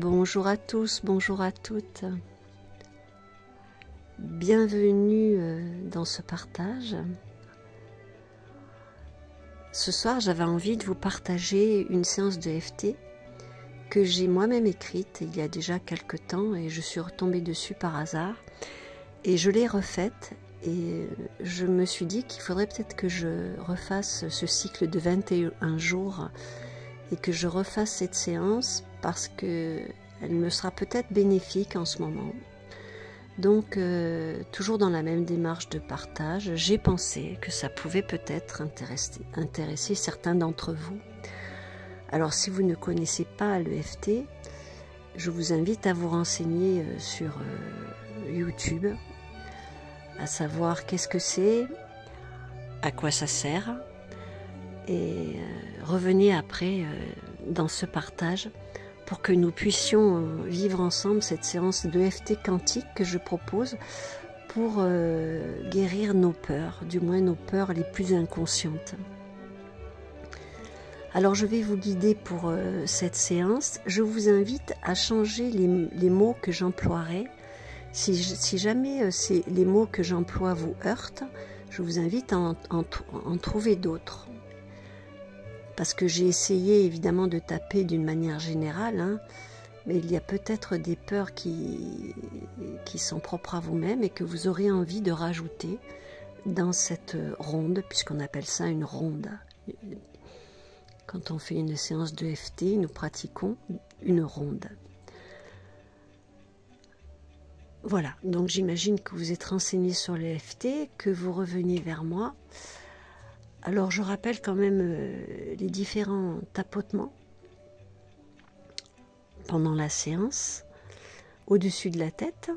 Bonjour à tous, bonjour à toutes. Bienvenue dans ce partage. Ce soir, j'avais envie de vous partager une séance de EFT que j'ai moi-même écrite il y a déjà quelque temps et je suis retombée dessus par hasard. Et je l'ai refaite et je me suis dit qu'il faudrait peut-être que je refasse ce cycle de 21 jours et que je refasse cette séance parce que elle me sera peut-être bénéfique en ce moment. Donc, toujours dans la même démarche de partage, j'ai pensé que ça pouvait peut-être intéresser certains d'entre vous. Alors, si vous ne connaissez pas l'EFT, je vous invite à vous renseigner sur YouTube, à savoir qu'est-ce que c'est, à quoi ça sert, et revenez après dans ce partage pour que nous puissions vivre ensemble cette séance d'EFT quantique que je propose pour guérir nos peurs, du moins nos peurs les plus inconscientes. Alors je vais vous guider pour cette séance. Je vous invite à changer les mots que j'emploierai. Si jamais les mots que j'emploie vous heurtent, je vous invite à en trouver d'autres. Parce que j'ai essayé évidemment de taper d'une manière générale, hein, mais il y a peut-être des peurs qui sont propres à vous-même et que vous aurez envie de rajouter dans cette ronde, puisqu'on appelle ça une ronde. Quand on fait une séance de EFT, nous pratiquons une ronde. Voilà, donc j'imagine que vous êtes renseigné sur l'EFT, que vous revenez vers moi. Alors je rappelle quand même les différents tapotements pendant la séance, au-dessus de la tête,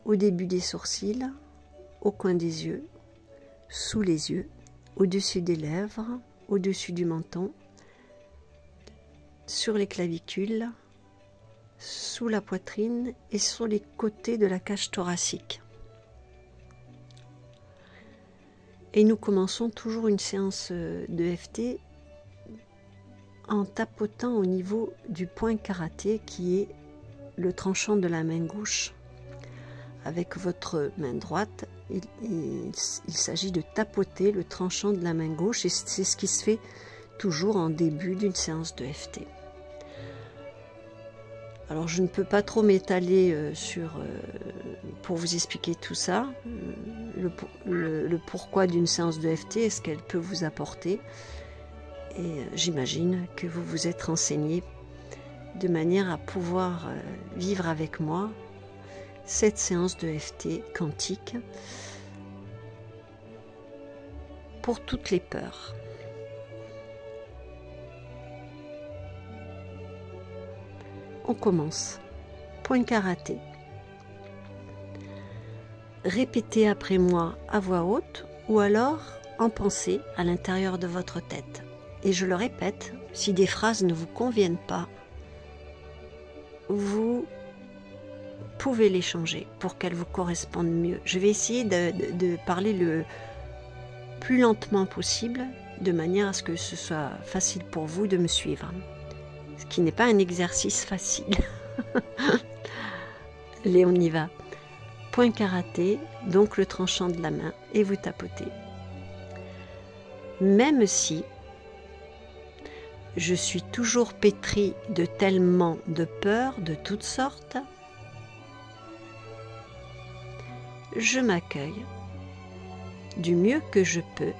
au début des sourcils, au coin des yeux, sous les yeux, au-dessus des lèvres, au-dessus du menton, sur les clavicules, sous la poitrine et sur les côtés de la cage thoracique. Et nous commençons toujours une séance de EFT en tapotant au niveau du point karaté qui est le tranchant de la main gauche. Avec votre main droite, il s'agit de tapoter le tranchant de la main gauche et c'est ce qui se fait toujours en début d'une séance de EFT. Alors je ne peux pas trop m'étaler pour vous expliquer tout ça, le pourquoi d'une séance de EFT et ce qu'elle peut vous apporter. Et j'imagine que vous vous êtes renseigné de manière à pouvoir vivre avec moi cette séance de EFT quantique pour toutes les peurs. On commence. Point karaté. Répétez après moi à voix haute ou alors en pensée à l'intérieur de votre tête. Et je le répète, si des phrases ne vous conviennent pas, vous pouvez les changer pour qu'elles vous correspondent mieux. Je vais essayer de parler le plus lentement possible, de manière à ce que ce soit facile pour vous de me suivre. Ce qui n'est pas un exercice facile. Allez, on y va. Point karaté, donc le tranchant de la main, et vous tapotez. Même si je suis toujours pétrie de tellement de peurs de toutes sortes, je m'accueille du mieux que je peux,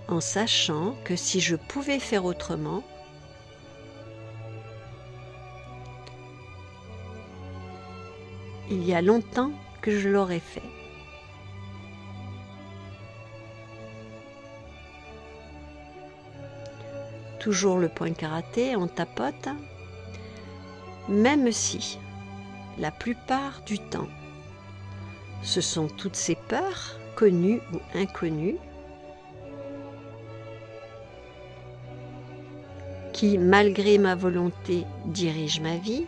en sachant que si je pouvais faire autrement, il y a longtemps que je l'aurais fait. Toujours le point karaté, on tapote, même si, la plupart du temps, ce sont toutes ces peurs, connues ou inconnues, qui, malgré ma volonté, dirigent ma vie.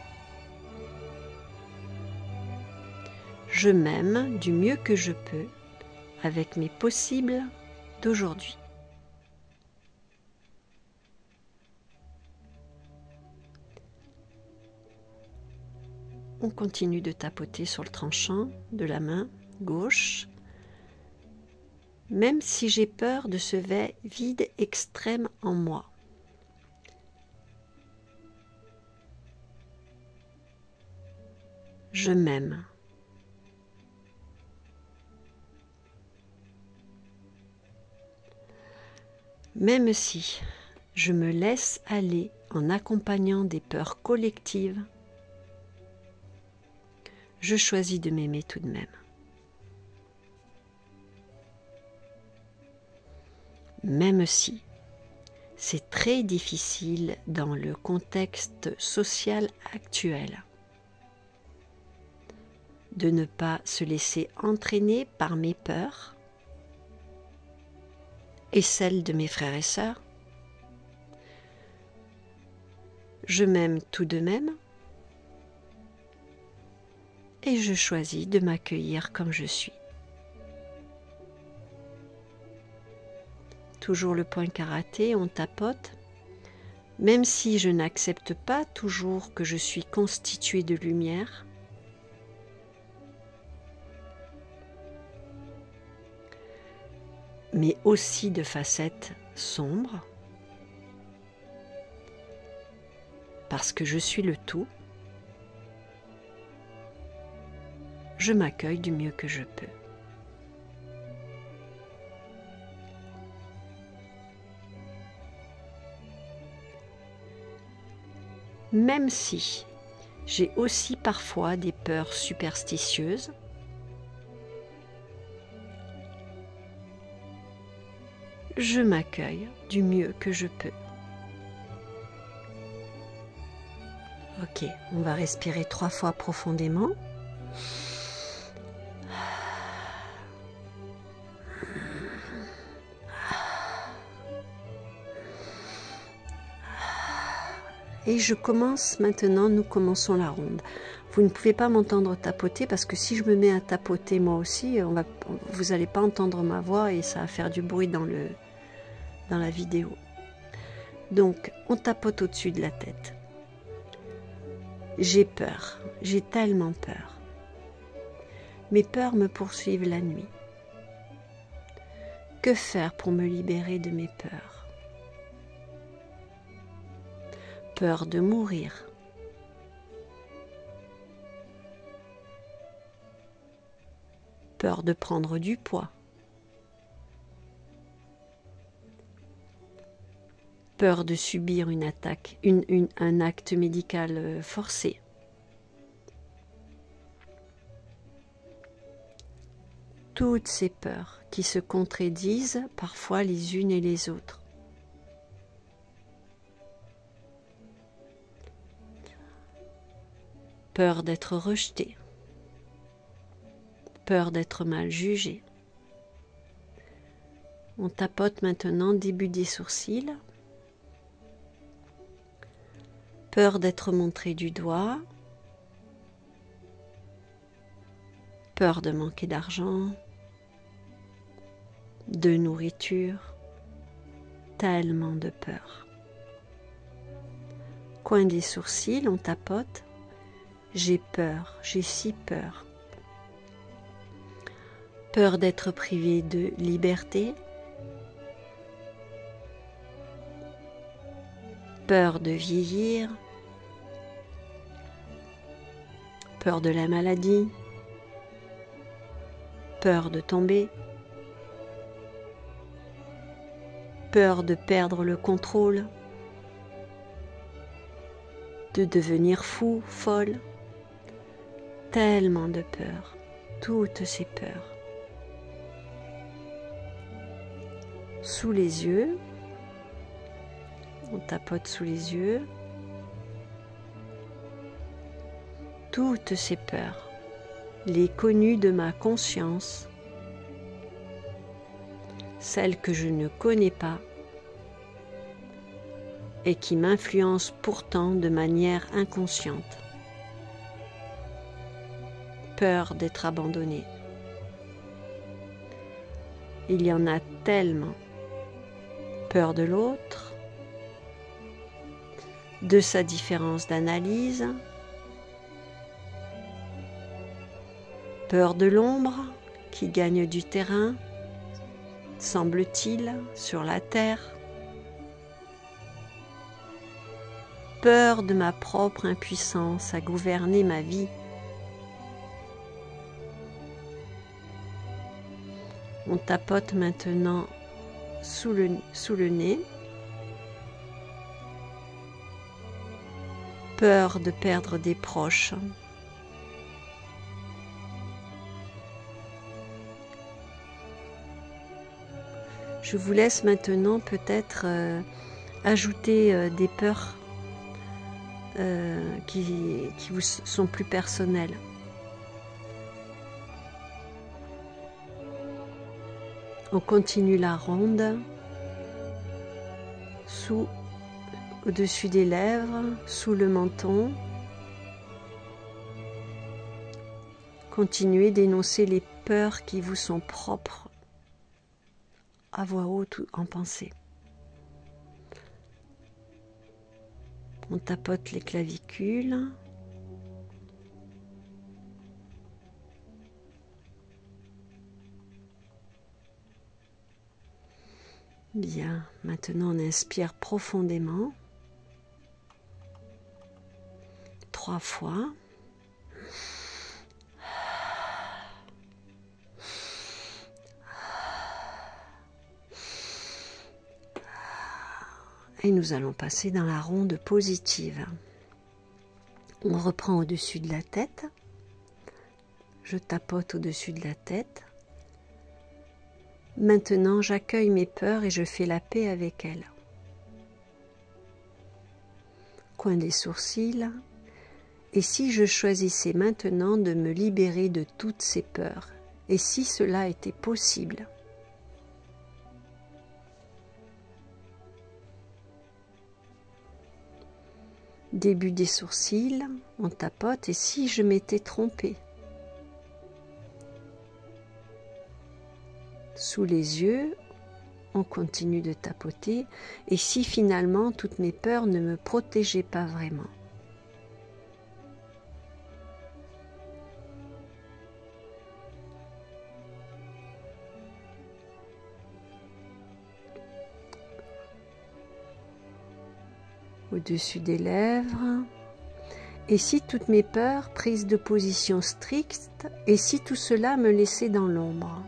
Je m'aime du mieux que je peux avec mes possibles d'aujourd'hui. on continue de tapoter sur le tranchant de la main gauche, même si j'ai peur de ce vide extrême en moi. Je m'aime. Même si je me laisse aller en accompagnant des peurs collectives, je choisis de m'aimer tout de même. Même si c'est très difficile dans le contexte social actuel de ne pas se laisser entraîner par mes peurs et celles de mes frères et sœurs, je m'aime tout de même et je choisis de m'accueillir comme je suis. Toujours le point karaté, on tapote. Même si je n'accepte pas toujours que je suis constituée de lumière, mais aussi de facettes sombres, parce que je suis le tout, je m'accueille du mieux que je peux. Même si j'ai aussi parfois des peurs superstitieuses, je m'accueille du mieux que je peux. Ok, on va respirer 3 fois profondément. Et je commence maintenant, nous commençons la ronde. Vous ne pouvez pas m'entendre tapoter parce que si je me mets à tapoter moi aussi, vous n'allez pas entendre ma voix et ça va faire du bruit dans la vidéo. Donc, on tapote au-dessus de la tête. J'ai peur, j'ai tellement peur. Mes peurs me poursuivent la nuit. Que faire pour me libérer de mes peurs ? Peur de mourir. Peur de prendre du poids. Peur de subir une attaque, un acte médical forcé. Toutes ces peurs qui se contredisent parfois les unes et les autres. Peur d'être rejeté, peur d'être mal jugé. On tapote maintenant début des sourcils. Peur d'être montré du doigt. Peur de manquer d'argent, de nourriture. Tellement de peur. Coin des sourcils, on tapote. J'ai peur, j'ai si peur. Peur d'être privé de liberté. Peur de vieillir. Peur de la maladie. Peur de tomber. Peur de perdre le contrôle. De devenir fou, folle. Tellement de peurs, toutes ces peurs. Sous les yeux, on tapote sous les yeux. Toutes ces peurs, les connues de ma conscience, celles que je ne connais pas et qui m'influencent pourtant de manière inconsciente. Peur d'être abandonné. Il y en a tellement. Peur de l'autre, de sa différence d'analyse, Peur de l'ombre qui gagne du terrain, semble-t-il, sur la terre. Peur de ma propre impuissance à gouverner ma vie. On tapote maintenant sous le nez. Peur de perdre des proches. Je vous laisse maintenant peut-être ajouter des peurs qui vous sont plus personnelles. On continue la ronde au-dessus des lèvres, sous le menton. Continuez d'énoncer les peurs qui vous sont propres à voix haute ou en pensée. On tapote les clavicules. Bien, maintenant on inspire profondément. 3 fois. Et nous allons passer dans la ronde positive. On reprend au-dessus de la tête. Je tapote au-dessus de la tête. Maintenant, j'accueille mes peurs et je fais la paix avec elles. Coin des sourcils. Et si je choisissais maintenant de me libérer de toutes ces peurs? Et si cela était possible? Début des sourcils, on tapote. Et si je m'étais trompée? Sous les yeux, on continue de tapoter. Et si finalement toutes mes peurs ne me protégeaient pas vraiment? Au-dessus des lèvres. Et si toutes mes peurs prises de position stricte, et si tout cela me laissait dans l'ombre?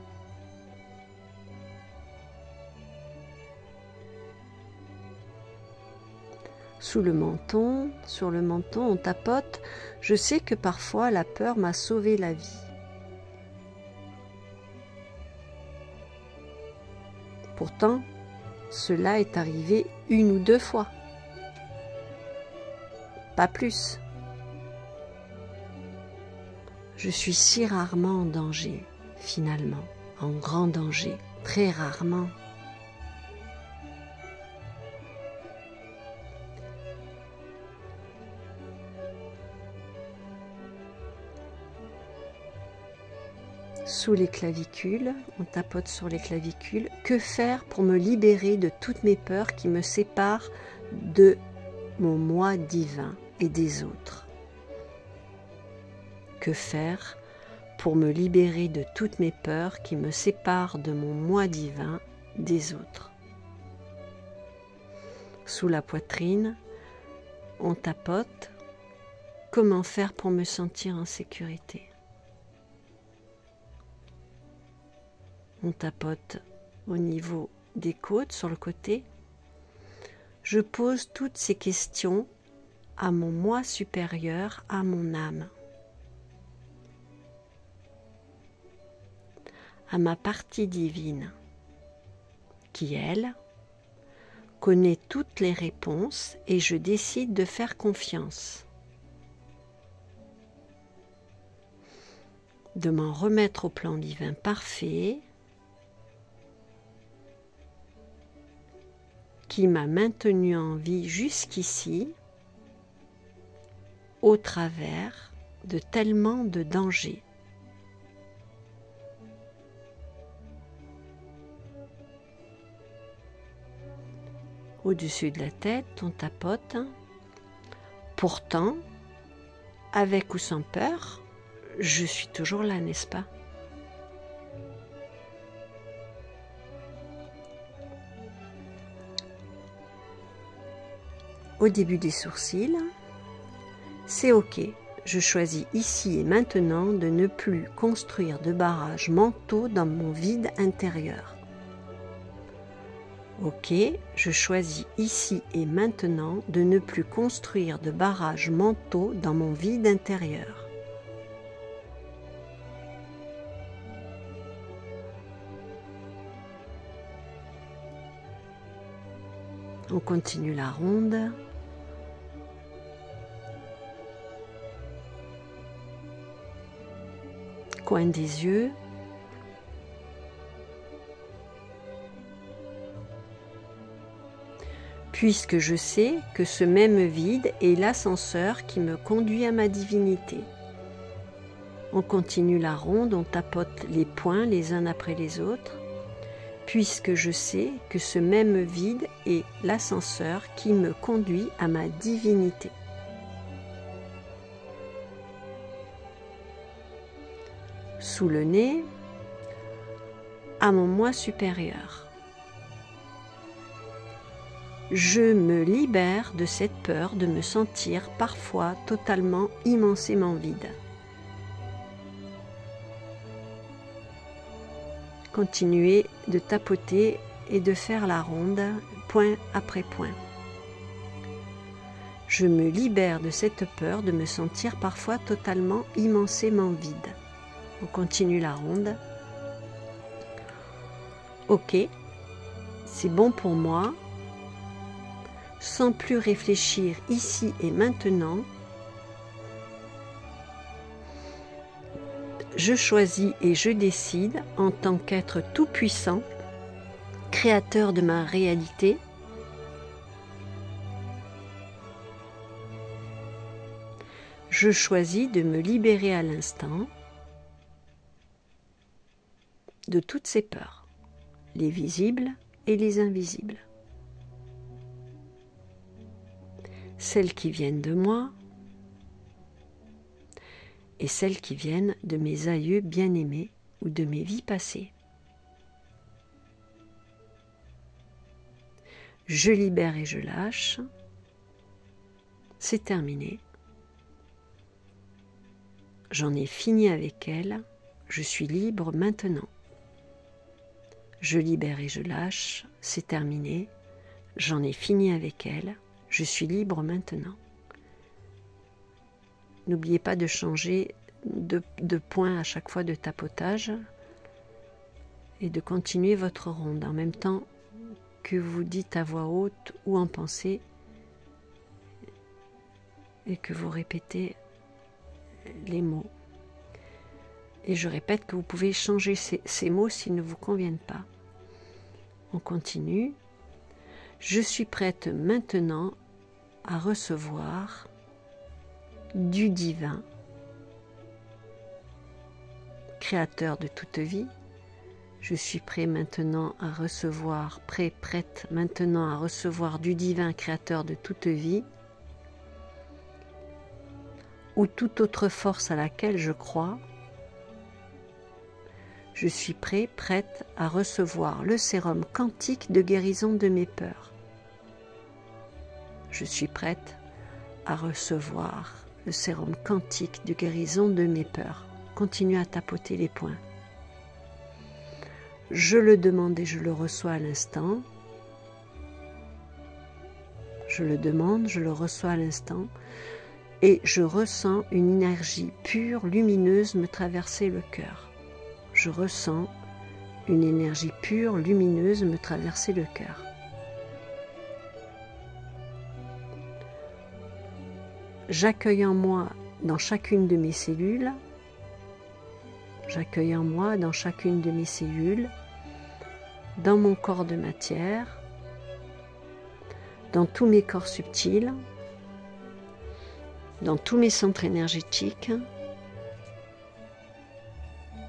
Sous le menton, sur le menton, on tapote. Je sais que parfois la peur m'a sauvé la vie. Pourtant, cela est arrivé 1 ou 2 fois. Pas plus. Je suis si rarement en danger, finalement, en grand danger, très rarement. Sous les clavicules, on tapote sur les clavicules. Que faire pour me libérer de toutes mes peurs qui me séparent de mon moi divin et des autres? Que faire pour me libérer de toutes mes peurs qui me séparent de mon moi divin, des autres? Sous la poitrine, on tapote. Comment faire pour me sentir en sécurité? On tapote au niveau des côtes, sur le côté. Je pose toutes ces questions à mon moi supérieur, à mon âme, à ma partie divine, qui, elle, connaît toutes les réponses et je décide de faire confiance, de m'en remettre au plan divin parfait, qui m'a maintenu en vie jusqu'ici, au travers de tellement de dangers. Au-dessus de la tête, on tapote. Pourtant, avec ou sans peur, je suis toujours là, n'est-ce pas? Au début des sourcils, c'est OK. Je choisis ici et maintenant de ne plus construire de barrages mentaux dans mon vide intérieur. OK, je choisis ici et maintenant de ne plus construire de barrages mentaux dans mon vide intérieur. On continue la ronde. Coin des yeux. Puisque je sais que ce même vide est l'ascenseur qui me conduit à ma divinité. On continue la ronde, on tapote les points les uns après les autres. Puisque je sais que ce même vide est l'ascenseur qui me conduit à ma divinité. Sous le nez, à mon moi supérieur. Je me libère de cette peur de me sentir parfois totalement immensément vide. Continuez de tapoter et de faire la ronde, point après point. Je me libère de cette peur de me sentir parfois totalement immensément vide. On continue la ronde. OK, c'est bon pour moi. Sans plus réfléchir ici et maintenant, je choisis et je décide en tant qu'être tout-puissant, créateur de ma réalité, je choisis de me libérer à l'instant de toutes ces peurs, les visibles et les invisibles. Celles qui viennent de moi et celles qui viennent de mes aïeux bien-aimés ou de mes vies passées. Je libère et je lâche. C'est terminé. J'en ai fini avec elles. Je suis libre maintenant. Je libère et je lâche. C'est terminé. J'en ai fini avec elles. Je suis libre maintenant. N'oubliez pas de changer de point à chaque fois de tapotage et de continuer votre ronde en même temps que vous dites à voix haute ou en pensée et que vous répétez les mots. Et je répète que vous pouvez changer ces mots s'ils ne vous conviennent pas. On continue. Je suis prête maintenant à recevoir du divin, créateur de toute vie. Je suis prêt maintenant à recevoir, prête maintenant à recevoir du divin, créateur de toute vie, ou toute autre force à laquelle je crois. Je suis prête à recevoir le sérum quantique de guérison de mes peurs. Je suis prête à recevoir le sérum quantique de guérison de mes peurs. Continue à tapoter les points. Je le demande et je le reçois à l'instant. Je le demande, je le reçois à l'instant. Et je ressens une énergie pure, lumineuse me traverser le cœur. Je ressens une énergie pure, lumineuse me traverser le cœur. J'accueille en moi dans chacune de mes cellules, j'accueille en moi dans chacune de mes cellules, dans mon corps de matière, dans tous mes corps subtils, dans tous mes centres énergétiques.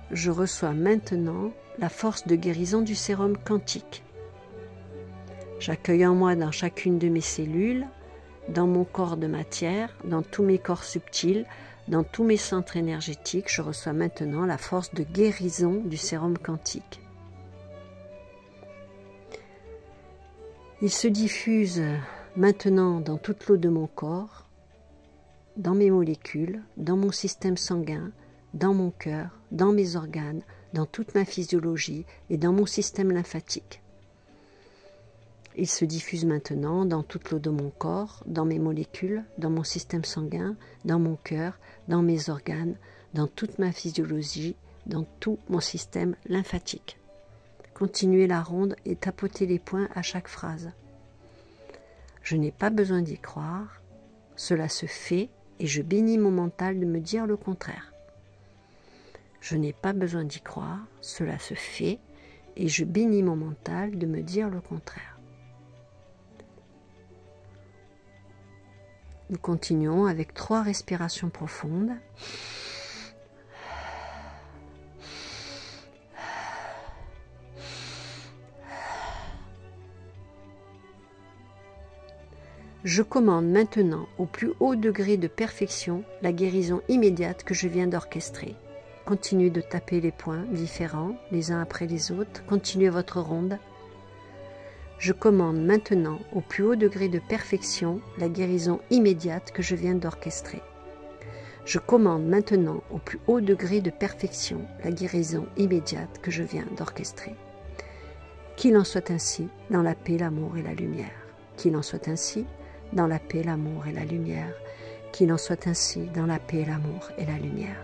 Je reçois maintenant la force de guérison du sérum quantique. J'accueille en moi dans chacune de mes cellules, dans mon corps de matière, dans tous mes corps subtils, Dans tous mes centres énergétiques, je reçois maintenant la force de guérison du sérum quantique. Il se diffuse maintenant dans toute l'eau de mon corps, dans mes molécules, dans mon système sanguin, dans mon cœur, dans mes organes, dans toute ma physiologie et dans mon système lymphatique. Il se diffuse maintenant dans toute l'eau de mon corps, dans mes molécules, dans mon système sanguin, dans mon cœur, dans mes organes, dans toute ma physiologie, dans tout mon système lymphatique. Continuez la ronde et tapotez les poings à chaque phrase. Je n'ai pas besoin d'y croire, cela se fait et je bénis mon mental de me dire le contraire. Je n'ai pas besoin d'y croire, cela se fait et je bénis mon mental de me dire le contraire. Nous continuons avec 3 respirations profondes. Je commande maintenant au plus haut degré de perfection la guérison immédiate que je viens d'orchestrer. Continuez de taper les poings différents les uns après les autres. Continuez votre ronde. Je commande maintenant au plus haut degré de perfection la guérison immédiate que je viens d'orchestrer. Je commande maintenant au plus haut degré de perfection la guérison immédiate que je viens d'orchestrer. Qu'il en soit ainsi dans la paix, l'amour et la lumière. Qu'il en soit ainsi dans la paix, l'amour et la lumière. Qu'il en soit ainsi dans la paix, l'amour et la lumière.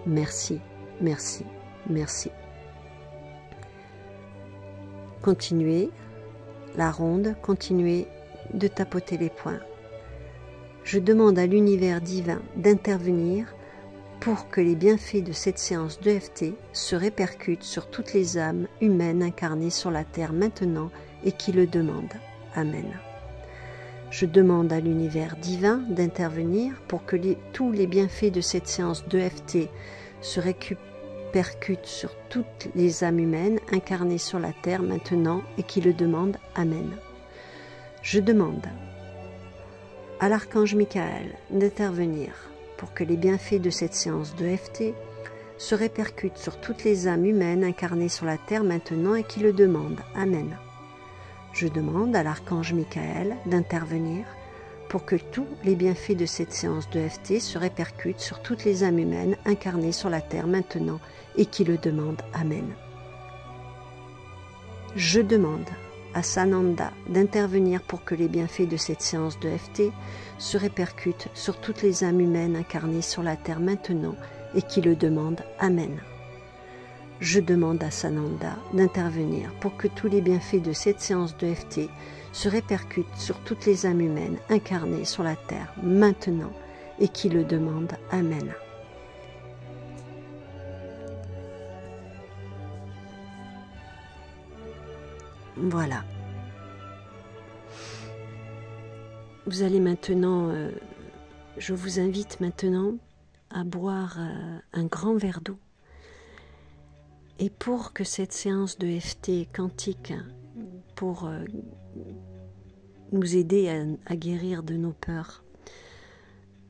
Merci, merci, merci. Continuez la ronde, continuez de tapoter les poings. Je demande à l'univers divin d'intervenir pour que les bienfaits de cette séance d'EFT se répercutent sur toutes les âmes humaines incarnées sur la terre maintenant et qui le demandent. Amen. Je demande à l'univers divin d'intervenir pour que tous les bienfaits de cette séance d'EFT se répercutent sur toutes les âmes humaines incarnées sur la terre maintenant et qui le demandent. Amen. Je demande à l'archange Michael d'intervenir pour que les bienfaits de cette séance d'EFT se répercutent sur toutes les âmes humaines incarnées sur la terre maintenant et qui le demandent. Amen. Je demande à l'archange Michael d'intervenir pour que tous les bienfaits de cette séance d'EFT se répercutent sur toutes les âmes humaines incarnées sur la terre maintenant et qui le demandent. Amen. Je demande à Sananda d'intervenir pour que les bienfaits de cette séance d'EFT se répercutent sur toutes les âmes humaines incarnées sur la terre maintenant et qui le demandent. Amen. Je demande à Sananda d'intervenir pour que tous les bienfaits de cette séance d'EFT se répercutent sur toutes les âmes humaines incarnées sur la terre maintenant et qui le demandent. Amen. Voilà. Vous allez maintenant, je vous invite maintenant à boire un grand verre d'eau. Et pour que cette séance de FT quantique, pour nous aider à guérir de nos peurs,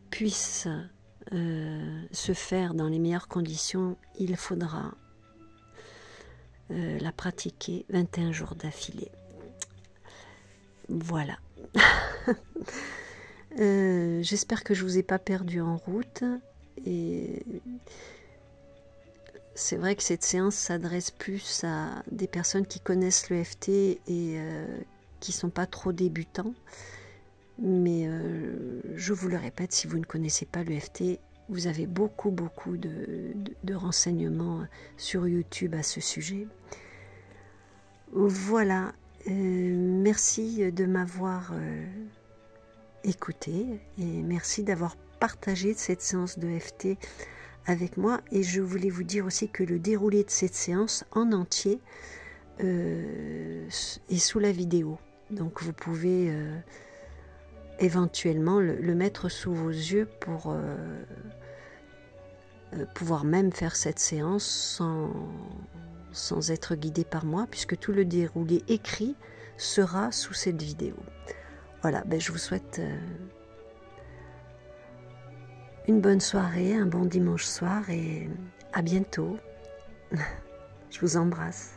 puisse se faire dans les meilleures conditions, il faudra la pratiquer 21 jours d'affilée. Voilà. J'espère que je ne vous ai pas perdu en route. Et c'est vrai que cette séance s'adresse plus à des personnes qui connaissent l'EFT et qui ne sont pas trop débutants. Mais je vous le répète, si vous ne connaissez pas l'EFT, vous avez beaucoup de renseignements sur YouTube à ce sujet. Voilà, merci de m'avoir écouté et merci d'avoir partagé cette séance d'EFT avec moi. Et je voulais vous dire aussi que le déroulé de cette séance en entier est sous la vidéo. Donc vous pouvez éventuellement le mettre sous vos yeux pour pouvoir même faire cette séance sans être guidé par moi, puisque tout le déroulé écrit sera sous cette vidéo. Voilà, je vous souhaite une bonne soirée, un bon dimanche soir et à bientôt. Je vous embrasse.